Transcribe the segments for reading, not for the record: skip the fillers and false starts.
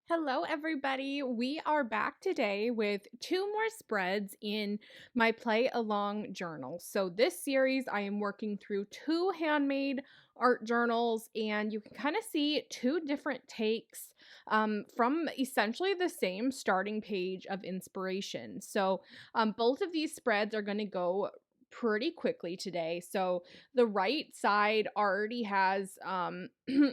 Hello, everybody. We are back today with two more spreads in my play along journals. So, this series, I am working through two handmade art journals, and you can kind of see two different takes from essentially the same starting page of inspiration. So, both of these spreads are going to go pretty quickly today. So, the right side already has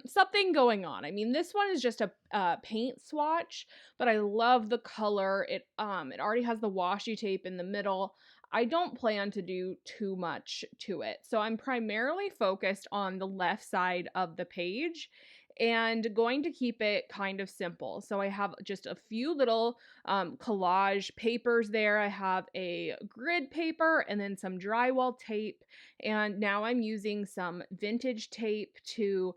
something going on. I mean, this one is just a paint swatch, but I love the color. It already has the washi tape in the middle. I don't plan to do too much to it. So I'm primarily focused on the left side of the page and going to keep it kind of simple. So I have just a few little collage papers there. I have a grid paper and then some drywall tape. And now I'm using some vintage tape to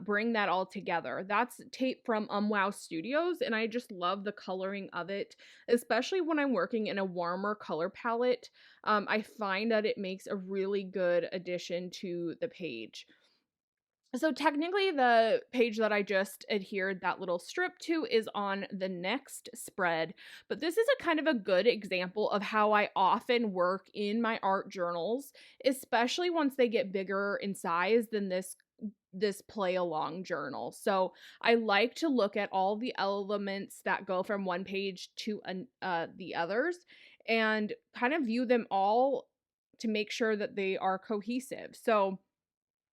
bring that all together. That's tape from Wow Studios, and I just love the coloring of it, especially when I'm working in a warmer color palette. I find that it makes a really good addition to the page. So technically the page that I just adhered that little strip to is on the next spread, but this is a kind of a good example of how I often work in my art journals, especially once they get bigger in size than this play along journal. So I like to look at all the elements that go from one page to the others and kind of view them all to make sure that they are cohesive. So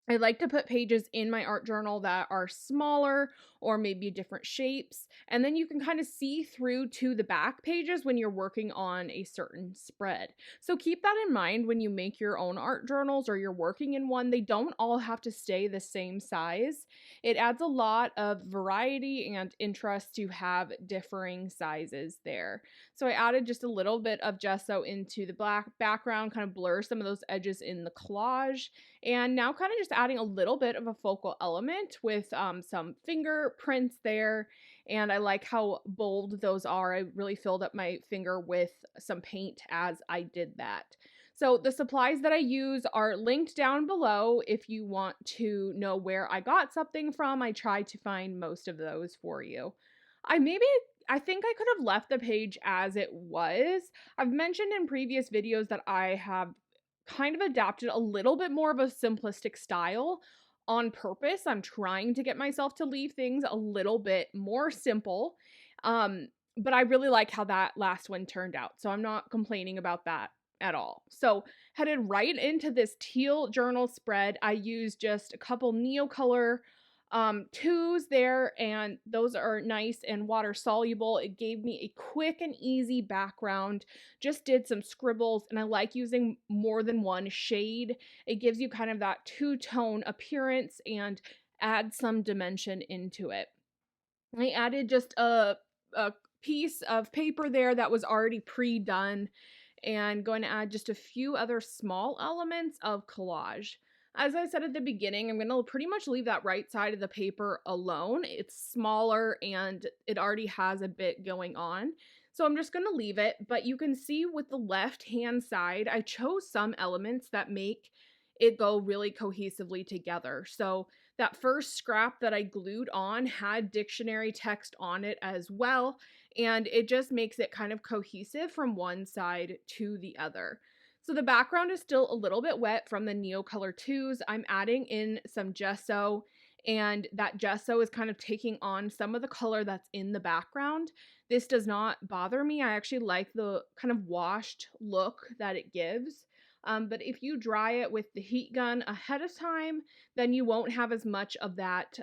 I like to put pages in my art journal that are smaller or maybe different shapes, and then you can kind of see through to the back pages when you're working on a certain spread. So keep that in mind when you make your own art journals or you're working in one. They don't all have to stay the same size. It adds a lot of variety and interest to have differing sizes there. So I added just a little bit of gesso into the black background, kind of blur some of those edges in the collage, and now kind of just adding a little bit of a focal element with some fingerprints there. And I like how bold those are. I really filled up my finger with some paint as I did that. So the supplies that I use are linked down below if you want to know where I got something from. I tried to find most of those for you. I think I could have left the page as it was. I've mentioned in previous videos that I have kind of adapted a little bit more of a simplistic style on purpose. I'm trying to get myself to leave things a little bit more simple. But I really like how that last one turned out. So I'm not complaining about that at all. So headed right into this teal journal spread, I used just a couple Neocolor twos there, and those are nice and water soluble. It gave me a quick and easy background. Just did some scribbles, and I like using more than one shade. It gives you kind of that two-tone appearance and adds some dimension into it. I added just a piece of paper there that was already pre-done, and going to add just a few other small elements of collage. As I said at the beginning, I'm going to pretty much leave that right side of the paper alone. It's smaller and it already has a bit going on. So I'm just going to leave it, but you can see with the left hand side, I chose some elements that make it go really cohesively together. So that first scrap that I glued on had dictionary text on it as well, and it just makes it kind of cohesive from one side to the other. So the background is still a little bit wet from the Neocolor 2s. I'm adding in some gesso, and that gesso is kind of taking on some of the color that's in the background. This does not bother me. I actually like the kind of washed look that it gives. But if you dry it with the heat gun ahead of time, then you won't have as much of that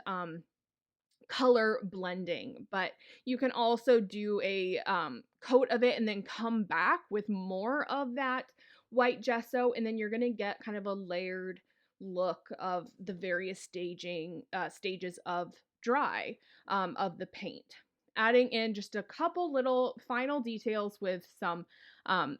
color blending. But you can also do a coat of it and then come back with more of that white gesso, and then you're going to get kind of a layered look of the various stages of dry of the paint. Adding in just a couple little final details with some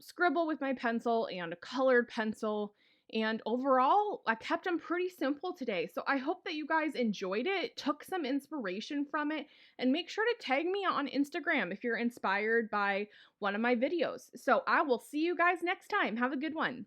scribble with my pencil and a colored pencil. And overall, I kept them pretty simple today. So I hope that you guys enjoyed it, took some inspiration from it, and make sure to tag me on Instagram if you're inspired by one of my videos. So I will see you guys next time. Have a good one.